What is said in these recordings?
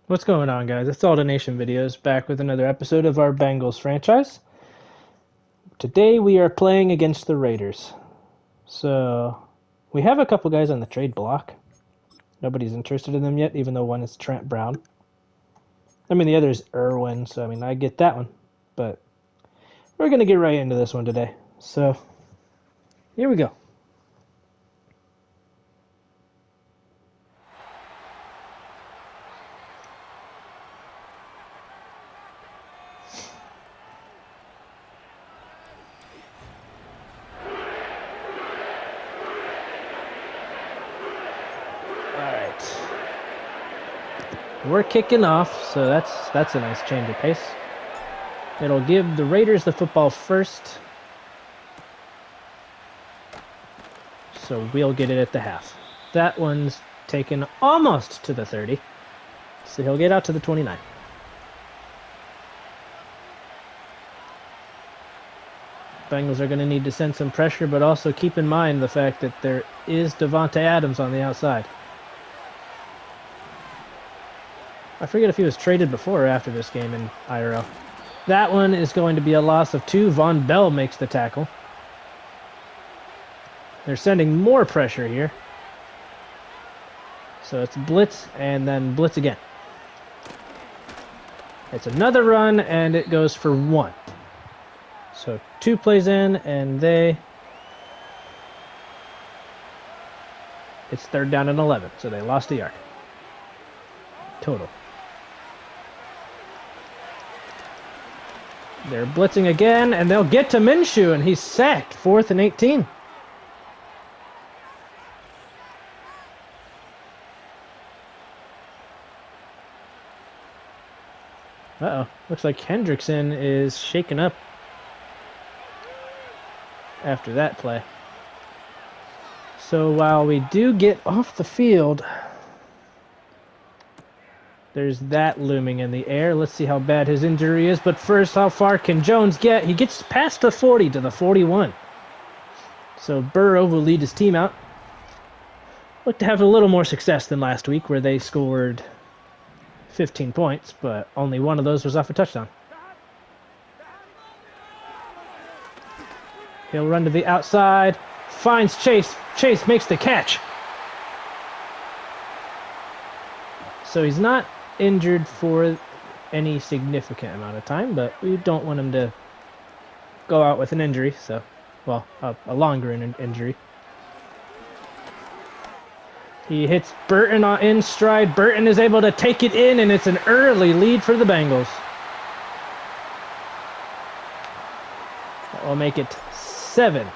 What's going on, guys? It's All the Nation Videos, back with another episode of our Bengals franchise. Today we are playing against the Raiders. So, we have a couple guys on the trade block. Nobody's interested in them yet, even though one is Trent Brown. The other is Irwin, so I get that one. But we're going to get right into this one today. So, here we go. Alright. We're kicking off, so that's a nice change of pace. It'll give the Raiders the football first. So we'll get it at the half. That one's taken almost to the 30. So he'll get out to the 29. Bengals are going to need to send some pressure, but also keep in mind the fact that there is Devontae Adams on the outside. I forget if he was traded before or after this game in IRL. That one is going to be a loss of 2. Von Bell makes the tackle. They're sending more pressure here. So it's blitz and then blitz again. It's another run and it goes for 1. So 2 plays in and it's 3rd down and 11. So they lost a yard. Total. They're blitzing again and they'll get to Minshew and he's sacked. 4th and 18. Uh-oh. Looks like Hendrickson is shaken up after that play. So while we do get off the field, there's that looming in the air. Let's see how bad his injury is. But first, how far can Jones get? He gets past the 40 to the 41. So Burrow will lead his team out. Look to have a little more success than last week where they scored 15 points, but only one of those was off a touchdown. He'll run to the outside, finds Chase. Chase makes the catch. So he's not injured for any significant amount of time, but we don't want him to go out with an injury, so, well, a longer injury. He hits Burton in stride. Burton is able to take it in, and it's an early lead for the Bengals. That will make it 7-0.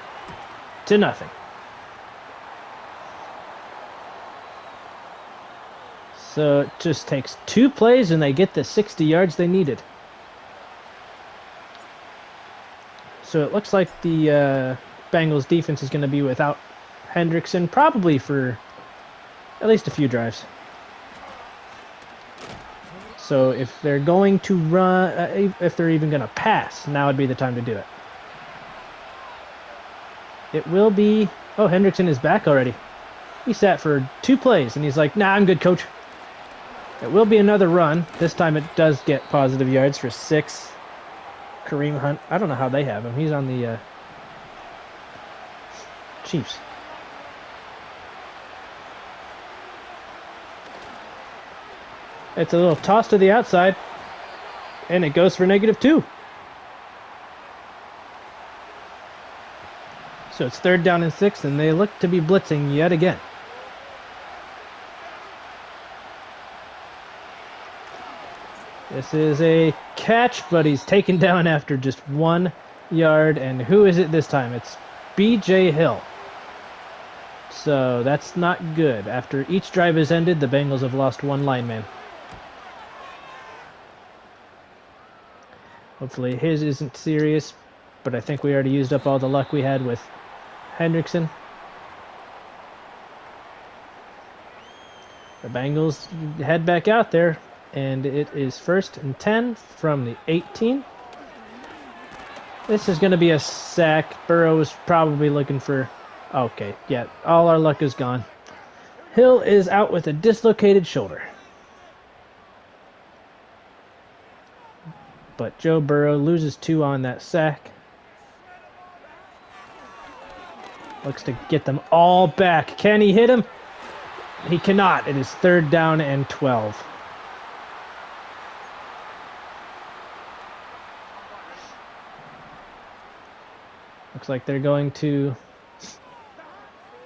So it just takes 2 plays, and they get the 60 yards they needed. So it looks like the Bengals defense is going to be without Hendrickson, probably for at least a few drives. So if they're going to run, if they're even going to pass, now would be the time to do it. It will be... Oh, Hendrickson is back already. He sat for 2 plays, and he's like, nah, I'm good, coach. It will be another run. This time it does get positive yards for 6. Kareem Hunt, I don't know how they have him. He's on the Chiefs. It's a little toss to the outside, and it goes for -2. So it's 3rd down and 6, and they look to be blitzing yet again. This is a catch, but he's taken down after just 1 yard, and who is it this time? It's B.J. Hill. So that's not good. After each drive has ended, the Bengals have lost 1 lineman. Hopefully his isn't serious, but I think we already used up all the luck we had with Hendrickson. The Bengals head back out there, and it is 1st and 10 from the 18. This is going to be a sack. Burrow is probably looking for... Okay, yeah, all our luck is gone. Hill is out with a dislocated shoulder. but Joe Burrow loses 2 on that sack. Looks to get them all back. Can he hit him? He cannot. It is 3rd down and 12. Looks like they're going to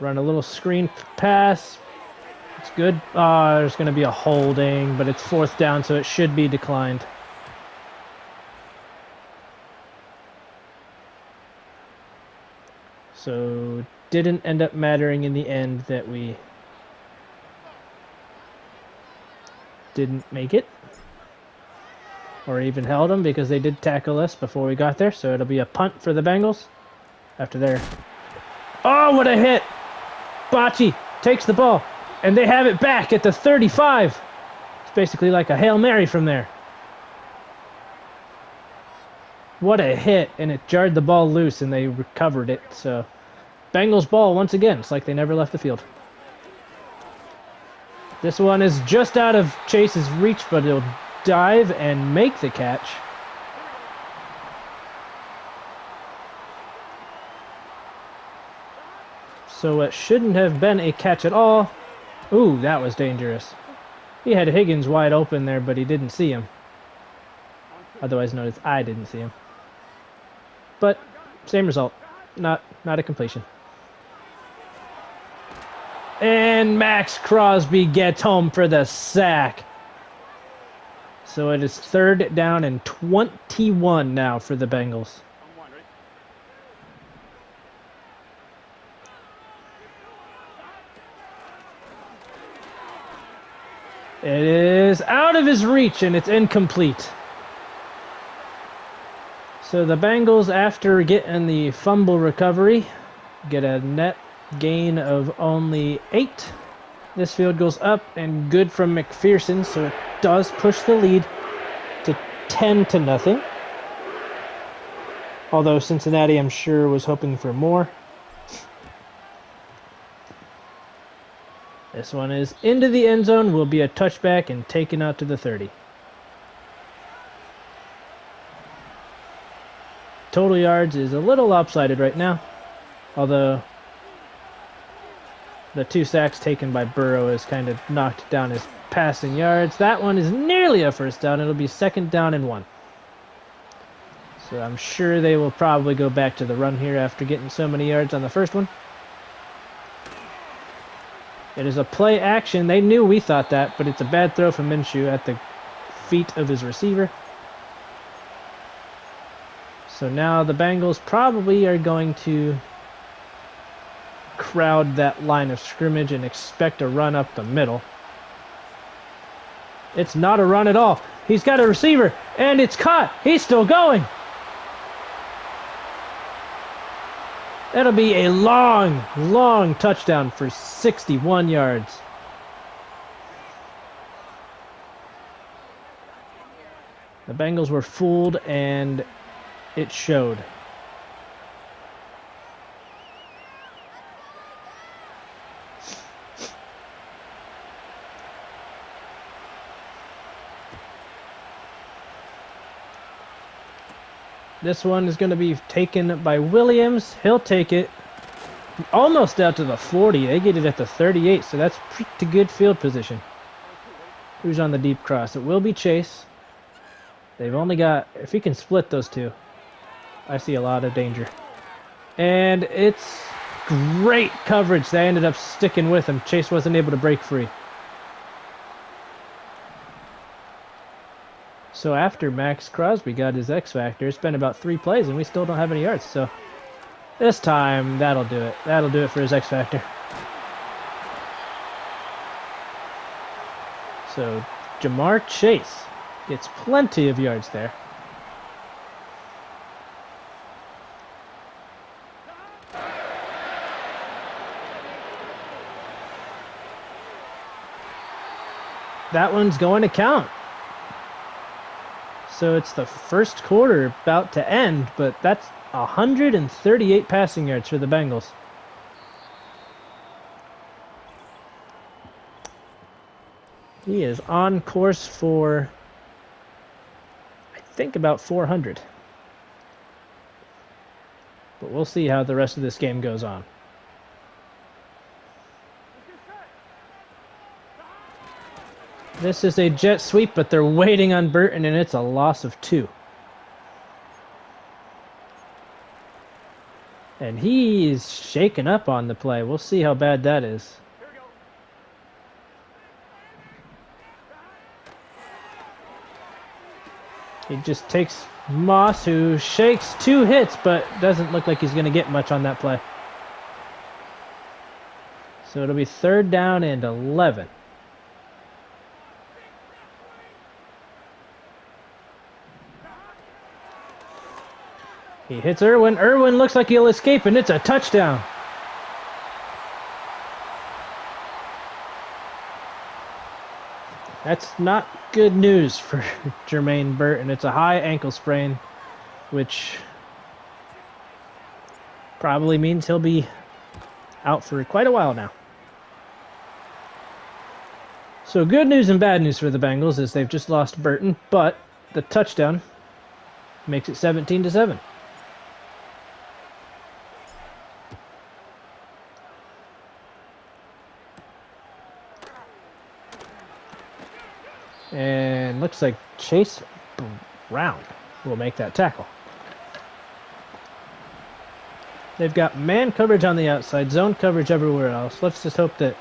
run a little screen pass. It's good. There's going to be a holding, but it's 4th down, so it should be declined. So didn't end up mattering in the end that we didn't make it. Or even held them, because they did tackle us before we got there. So it'll be a punt for the Bengals. After their... Oh, what a hit! Bocce takes the ball. And they have it back at the 35. It's basically like a Hail Mary from there. What a hit. And it jarred the ball loose and they recovered it. So Bengals ball once again. It's like they never left the field. This one is just out of Chase's reach, but he'll dive and make the catch. So it shouldn't have been a catch at all. Ooh, that was dangerous. He had Higgins wide open there, but he didn't see him. Otherwise known as I didn't see him. But same result. Not a completion. And Max Crosby gets home for the sack. So it is 3rd down and 21 now for the Bengals. It is out of his reach and it's incomplete. So the Bengals, after getting the fumble recovery, get a net gain of only 8. This field goes up and good from McPherson, so it does push the lead to 10-0. Although Cincinnati, I'm sure, was hoping for more. This one is into the end zone, will be a touchback and taken out to the 30. Total yards is a little lopsided right now, although the 2 sacks taken by Burrow has kind of knocked down his passing yards. That one is nearly a 1st down. It'll be 2nd down and 1. So I'm sure they will probably go back to the run here after getting so many yards on the first one. It is a play action. They knew we thought that, but it's a bad throw from Minshew at the feet of his receiver. So now the Bengals probably are going to crowd that line of scrimmage and expect a run up the middle. It's not a run at all. He's got a receiver, and it's caught. He's still going. That'll be a long touchdown for 61 yards. The Bengals were fooled, and it showed. This one is going to be taken by Williams. He'll take it almost out to the 40. They get it at the 38, so that's pretty good field position. Who's on the deep cross? It will be Chase. They've only got... If he can split those two, I see a lot of danger. And it's great coverage. They ended up sticking with him. Chase wasn't able to break free. So after Max Crosby got his X Factor, it's been about 3 plays and we still don't have any yards. So this time, that'll do it. That'll do it for his X Factor. So Jamar Chase gets plenty of yards there. That one's going to count. So it's the first quarter about to end, but that's 138 passing yards for the Bengals. He is on course for, I think about 400. But we'll see how the rest of this game goes on. This is a jet sweep, but they're waiting on Burton, and it's a loss of 2. And he's shaken up on the play. We'll see how bad that is. He just takes Moss, who shakes 2 hits, but doesn't look like he's going to get much on that play. So it'll be 3rd down and 11. He hits Irwin. Irwin looks like he'll escape, and it's a touchdown. That's not good news for Jermaine Burton. It's a high ankle sprain, which probably means he'll be out for quite a while now. So good news and bad news for the Bengals is they've just lost Burton, but the touchdown makes it 17-7. And looks like Chase Brown will make that tackle. They've got man coverage on the outside, zone coverage everywhere else. Let's just hope that,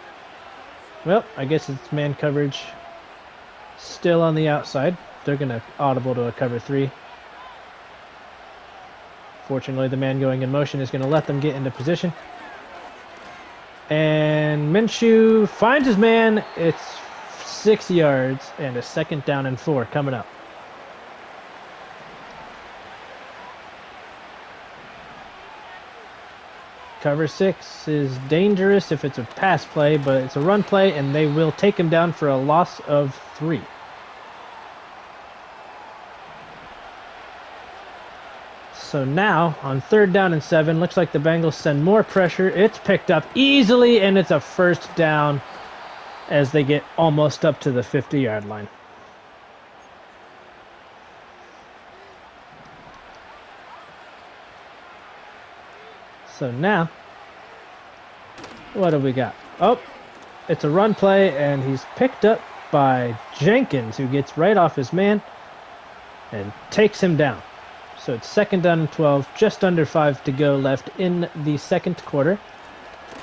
well, I guess it's man coverage still on the outside. They're going to audible to a cover 3. Fortunately, the man going in motion is going to let them get into position. And Minshew finds his man. It's 6 yards and a 2nd down and 4 coming up. Cover 6 is dangerous if it's a pass play, but it's a run play, and they will take him down for a loss of 3. So now, on 3rd down and 7, looks like the Bengals send more pressure. It's picked up easily, and it's a 1st down as they get almost up to the 50-yard line. So now, what do we got? Oh, it's a run play, and he's picked up by Jenkins, who gets right off his man and takes him down. So it's 2nd down and 12, just under 5 to go left in the 2nd quarter.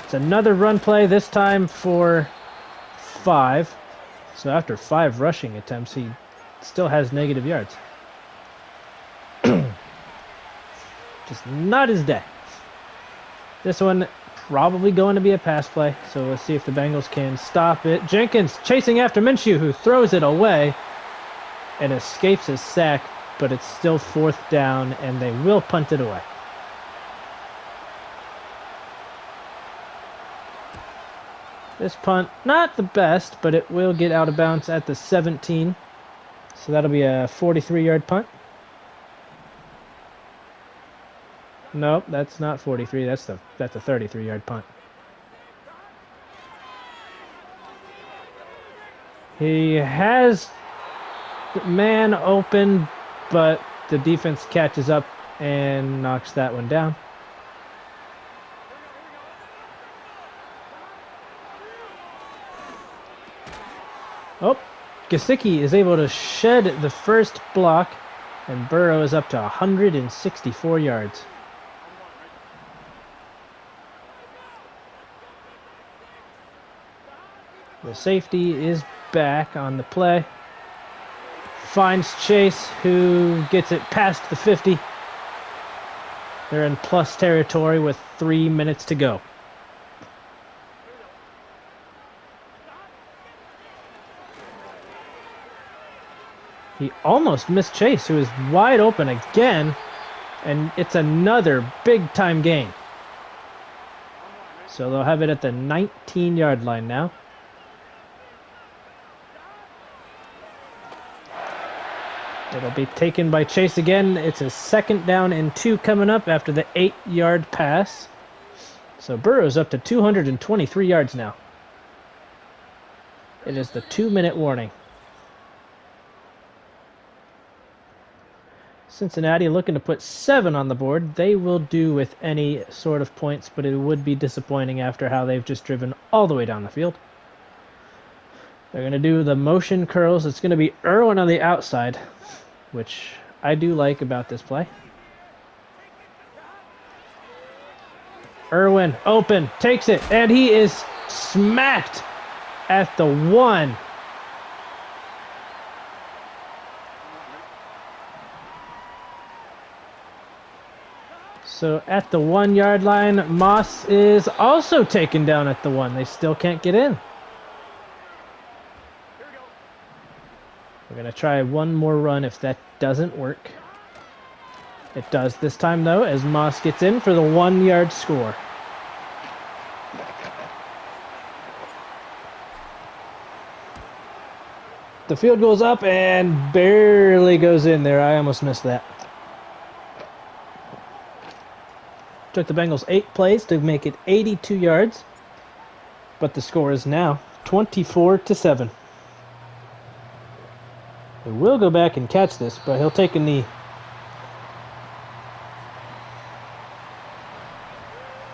It's another run play, this time for 5. So after 5 rushing attempts, he still has negative yards. Just not his day. This one probably going to be a pass play, so let's see if the Bengals can stop it. Jenkins chasing after Minshew, who throws it away and escapes a sack, but it's still 4th down, and they will punt it away. This punt, not the best, but it will get out of bounds at the 17. So that'll be a 43-yard punt. Nope, that's not 43. That's a 33-yard punt. He has the man open, but the defense catches up and knocks that one down. Oh, Gesicki is able to shed the first block, and Burrow is up to 164 yards. The safety is back on the play. Finds Chase, who gets it past the 50. They're in plus territory with 3 minutes to go. He almost missed Chase, who is wide open again, and it's another big-time gain. So they'll have it at the 19-yard line now. It'll be taken by Chase again. It's a 2nd down and 2 coming up after the 8-yard pass. So Burrow's up to 223 yards now. It is the 2-minute warning. Cincinnati looking to put 7 on the board. They will do with any sort of points, but it would be disappointing after how they've just driven all the way down the field. They're going to do the motion curls. It's going to be Irwin on the outside, which I do like about this play. Irwin, open, takes it, and he is smacked at the 1. So at the 1 yard line, Moss is also taken down at the 1. They still can't get in. We're going to try one more run if that doesn't work. It does this time, though, as Moss gets in for the 1 yard score. The field goes up and barely goes in there. I almost missed that. Took the Bengals 8 plays to make it 82 yards. But the score is now 24-7. He will go back and catch this, but he'll take a knee.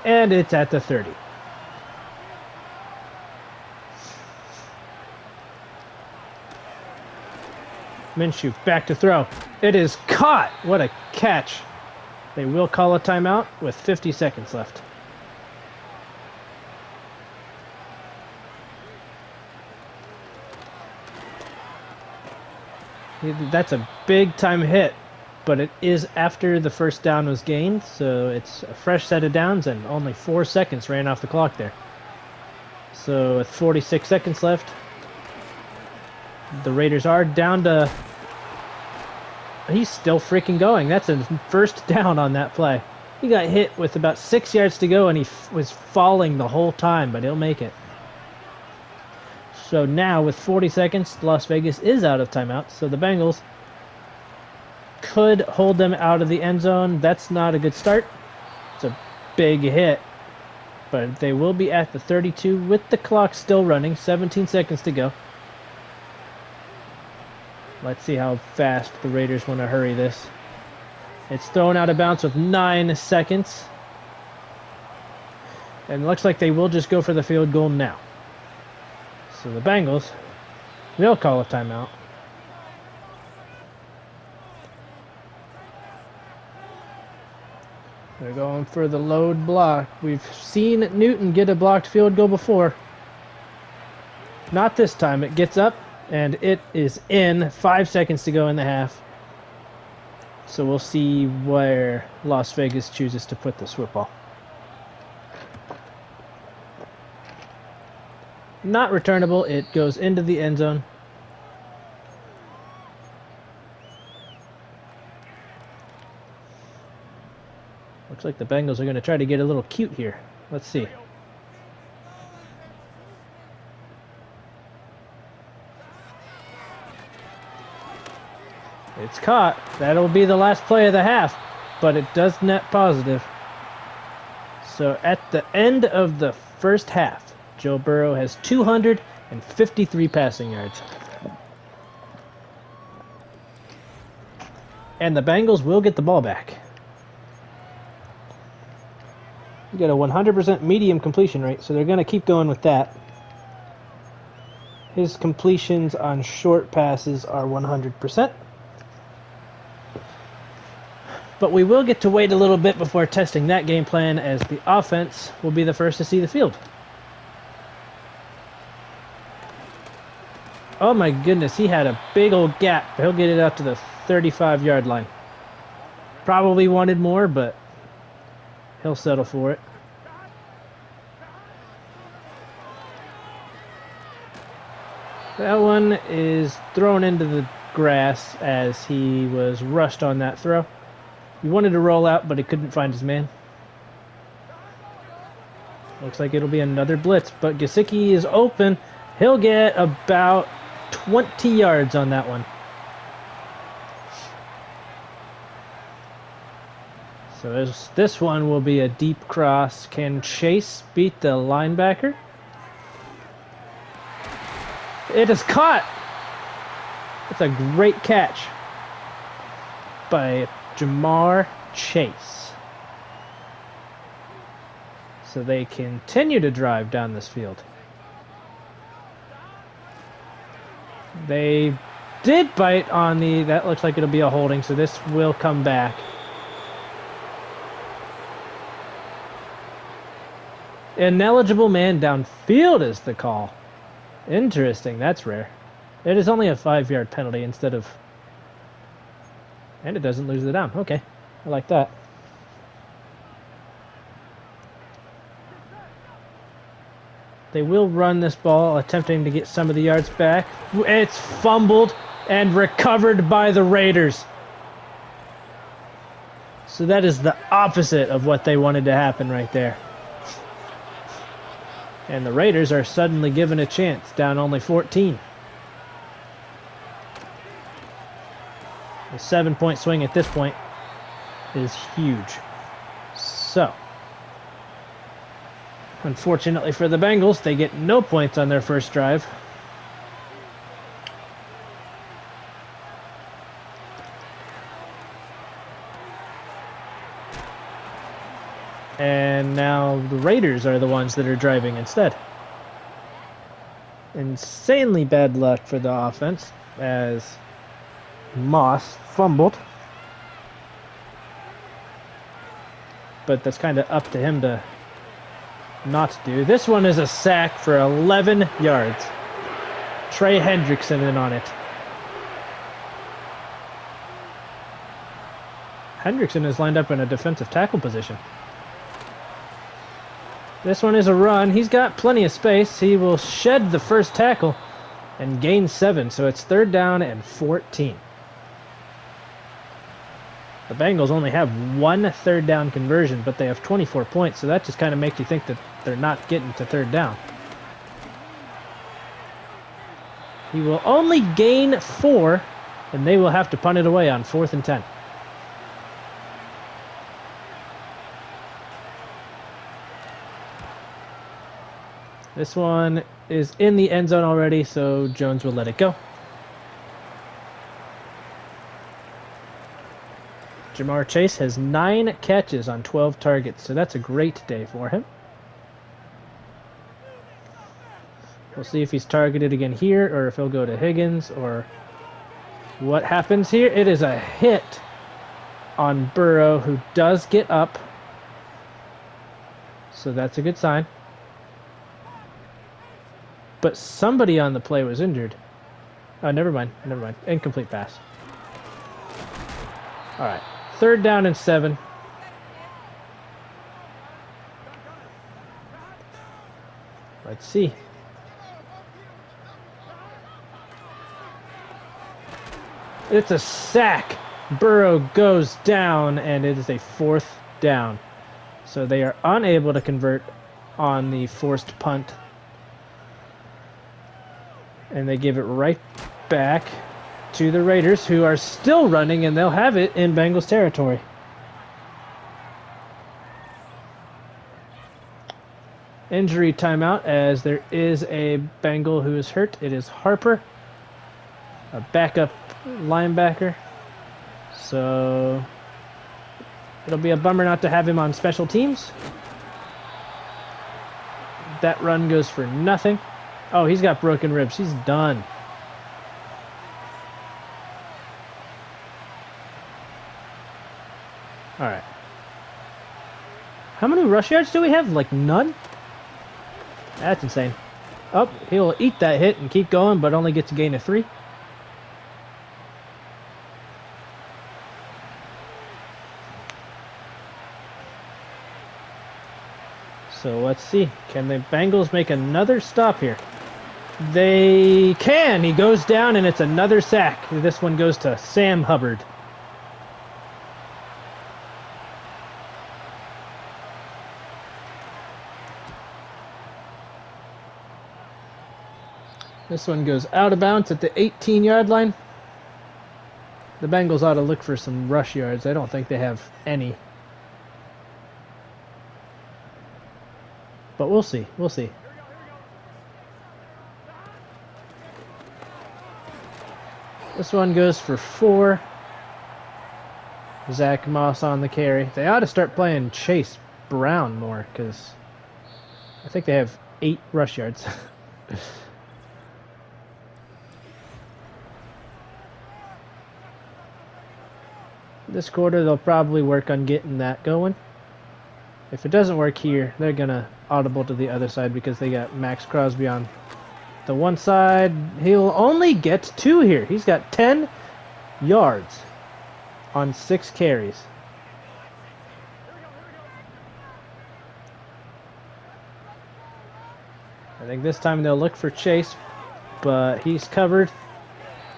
And it's at the 30. Minshew back to throw. It is caught. What a catch. They will call a timeout with 50 seconds left. That's a big time hit, but it is after the first down was gained, so it's a fresh set of downs and only 4 seconds ran off the clock there. So with 46 seconds left, the Raiders are down to... He's still freaking going. That's a first down on that play. He got hit with about 6 yards to go, and he was falling the whole time, but he'll make it. So now, with 40 seconds, Las Vegas is out of timeout, so the Bengals could hold them out of the end zone. That's not a good start. It's a big hit, but they will be at the 32 with the clock still running, 17 seconds to go. Let's see how fast the Raiders want to hurry this. It's thrown out of bounds with 9 seconds. And it looks like they will just go for the field goal now. So the Bengals, they'll call a timeout. They're going for the load block. We've seen Newton get a blocked field goal before. Not this time. It gets up, and it is in. 5 seconds to go in the half. So we'll see where Las Vegas chooses to put this football. Not returnable. It goes into the end zone. Looks like the Bengals are going to try to get a little cute here. Let's see. It's caught. That'll be the last play of the half, but it does net positive. So at the end of the first half, Joe Burrow has 253 passing yards. And the Bengals will get the ball back. You got a 100% medium completion rate, so they're going to keep going with that. His completions on short passes are 100%. But we will get to wait a little bit before testing that game plan, as the offense will be the first to see the field. Oh my goodness, he had a big old gap. He'll get it out to the 35-yard line. Probably wanted more, but he'll settle for it. That one is thrown into the grass as he was rushed on that throw. He wanted to roll out, but he couldn't find his man. Looks like it'll be another blitz, but Gesicki is open. He'll get about 20 yards on that one. So this one will be a deep cross. Can Chase beat the linebacker? It is caught. It's a great catch. by Jamar Chase. So they continue to drive down this field. They did bite on the... That looks like it'll be a holding, so this will come back. Ineligible man downfield is the call. Interesting, that's rare. It is only a 5-yard penalty instead of... And it doesn't lose the down. Okay, I like that. They will run this ball, attempting to get some of the yards back. It's fumbled and recovered by the Raiders. So that is the opposite of what they wanted to happen right there. And the Raiders are suddenly given a chance, down only 14. A 7-point swing at this point is huge. So, unfortunately for the Bengals, they get no points on their first drive. And now the Raiders are the ones that are driving instead. Insanely bad luck for the offense as Moss fumbled. But that's kind of up to him to not do. This one is a sack for 11 yards. Trey Hendrickson in on it. Hendrickson is lined up in a defensive tackle position. This one is a run. He's got plenty of space. He will shed the first tackle and gain 7. So it's 3rd down and 14. The Bengals only have 1 3rd down conversion, but they have 24 points. So that just kind of makes you think that they're not getting to 3rd down. He will only gain 4, and they will have to punt it away on 4th and 10. This one is in the end zone already, so Jones will let it go. Jamar Chase has 9 catches on 12 targets, so that's a great day for him. We'll see if he's targeted again here, or if he'll go to Higgins, or what happens here. It is a hit on Burrow, who does get up, so that's a good sign. But somebody on the play was injured. Oh, never mind. Never mind. Incomplete pass. All right. 3rd down and 7. Let's see. It's a sack. Burrow goes down, and it is a 4th down. So they are unable to convert on the forced punt. And they give it right back to the Raiders, who are still running, and they'll have it in Bengals territory. Injury timeout, as there is a Bengal who is hurt. It is Harper, a backup linebacker. So it'll be a bummer not to have him on special teams. That run goes for nothing. Oh, he's got broken ribs. He's done. All right. How many rush yards do we have? Like none? That's insane. Oh, he'll eat that hit and keep going, but only gets a gain of 3. So let's see. Can the Bengals make another stop here? They can. He goes down, and it's another sack. This one goes to Sam Hubbard. This one goes out of bounds at the 18-yard line. The Bengals ought to look for some rush yards. I don't think they have any. But we'll see. We'll see. This one goes for 4. Zach Moss on the carry. They ought to start playing Chase Brown more because I think they have 8 rush yards. This quarter, they'll probably work on getting that going. If it doesn't work here, they're going to audible to the other side because they got Max Crosby on the one side. He'll only get 2 here. He's got 10 yards on 6 carries. I think this time they'll look for Chase, but he's covered.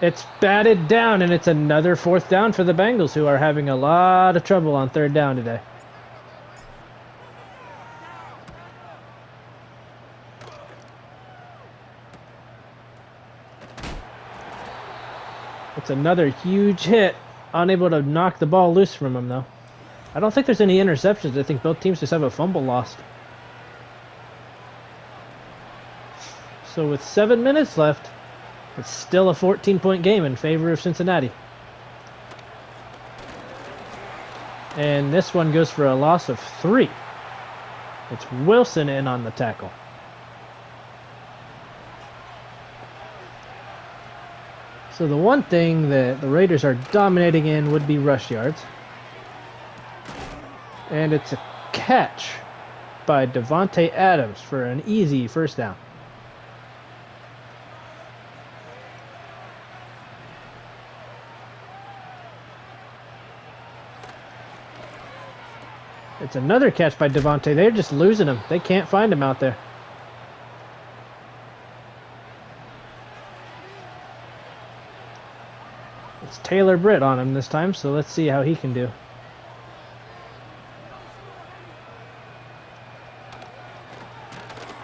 It's batted down, and it's another 4th down for the Bengals, who are having a lot of trouble on 3rd down today. It's another huge hit. Unable to knock the ball loose from him, though. I don't think there's any interceptions. I think both teams just have a fumble lost. So with 7 minutes left, it's still a 14-point game in favor of Cincinnati. And this one goes for a loss of 3. It's Wilson in on the tackle. So the one thing that the Raiders are dominating in would be rush yards. And it's a catch by Davante Adams for an easy 1st down. It's another catch by Davante. They're just losing him. They can't find him out there. It's Taylor Britt on him this time, so let's see how he can do.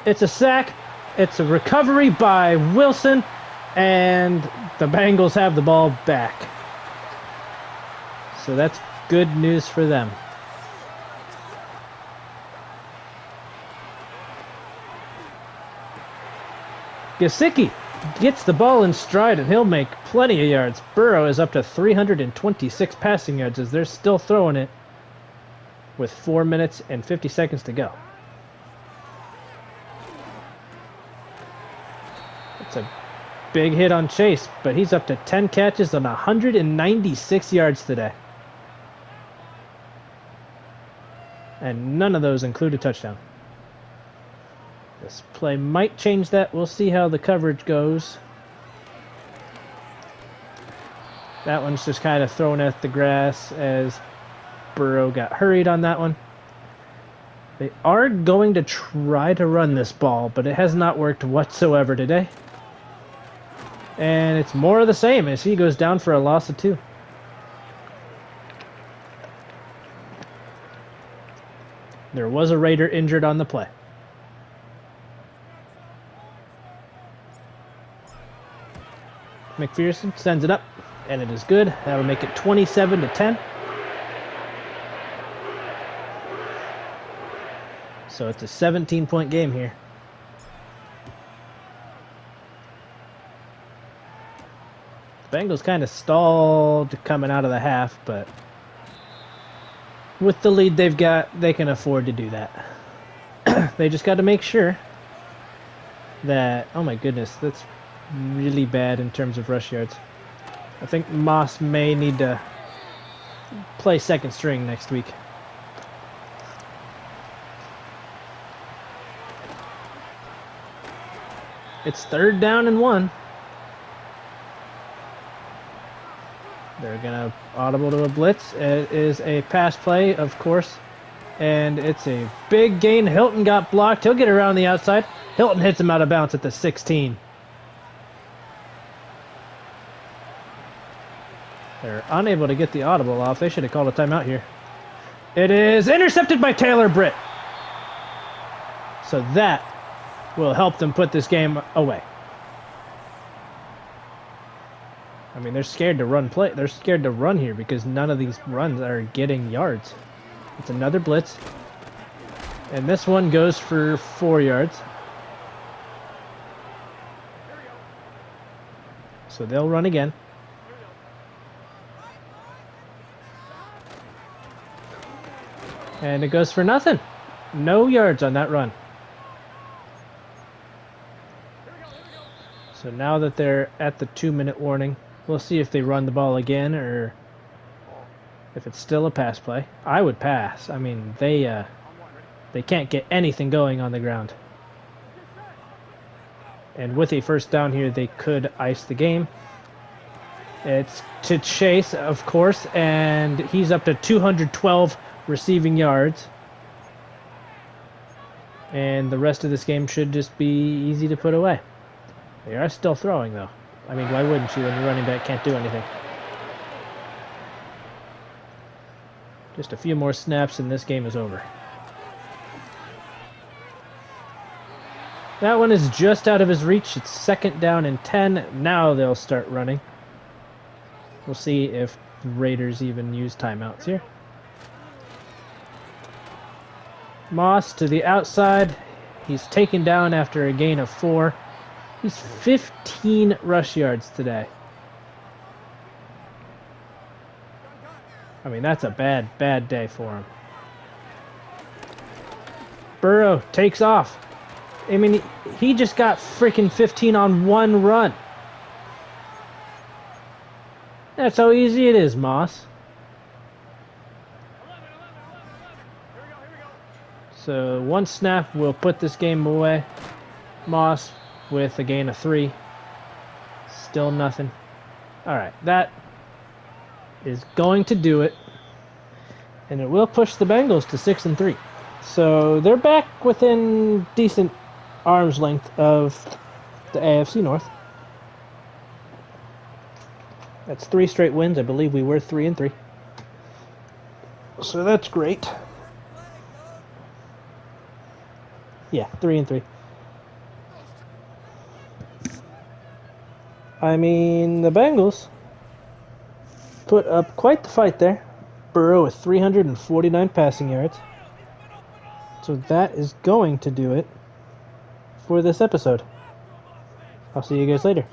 It's a sack. It's a recovery by Wilson, and the Bengals have the ball back. So that's good news for them. Gesicki gets the ball in stride, and he'll make plenty of yards. Burrow is up to 326 passing yards as they're still throwing it with 4 minutes and 50 seconds to go. It's a big hit on Chase, but he's up to 10 catches on 196 yards today. And none of those include a touchdown. This play might change that. We'll see how the coverage goes. That one's just kind of thrown at the grass as Burrow got hurried on that one. They are going to try to run this ball, but it has not worked whatsoever today. And it's more of the same as he goes down for a loss of 2. There was a Raider injured on the play. McPherson sends it up, and it is good. That'll make it 27-10. So it's a 17-point game here. The Bengals kind of stalled coming out of the half, but with the lead they've got, they can afford to do that. They just got to make sure that, oh my goodness, that's really bad in terms of rush yards. I think Moss may need to play 2nd string next week. It's 3rd down and 1. They're going to audible to a blitz. It is a pass play, of course. And it's a big gain. Hilton got blocked. He'll get around the outside. Hilton hits him out of bounds at the 16. They're unable to get the audible off. They should have called a timeout here. It is intercepted by Taylor Britt. So that will help them put this game away. I mean, they're scared to run play. They're scared to run here because none of these runs are getting yards. It's another blitz. And this one goes for 4 yards. So they'll run again. And it goes for nothing. No yards on that run. So now that they're at the 2-minute warning, we'll see if they run the ball again or if it's still a pass play. I would pass. I mean, they can't get anything going on the ground. And with a first down here, they could ice the game. It's to Chase, of course, and he's up to 212 receiving yards. And the rest of this game should just be easy to put away. They are still throwing, though. I mean, why wouldn't you when your running back can't do anything? Just a few more snaps and this game is over. That one is just out of his reach. It's 2nd down and 10. Now they'll start running. We'll see if the Raiders even use timeouts here. Moss to the outside. He's taken down after a gain of 4. He's 15 rush yards today. I mean, that's a bad day for him. Burrow takes off. I mean, he just got freaking 15 on one run. That's how easy it is, Moss. So 1 snap will put this game away. Moss with a gain of 3. Still nothing. Alright, that is going to do it. And it will push the Bengals to 6-3. So they're back within decent arm's length of the AFC North. That's 3 straight wins. I believe we were 3-3. So that's great. Yeah, 3-3. I mean, the Bengals put up quite the fight there. Burrow with 349 passing yards. So that is going to do it for this episode. I'll see you guys later.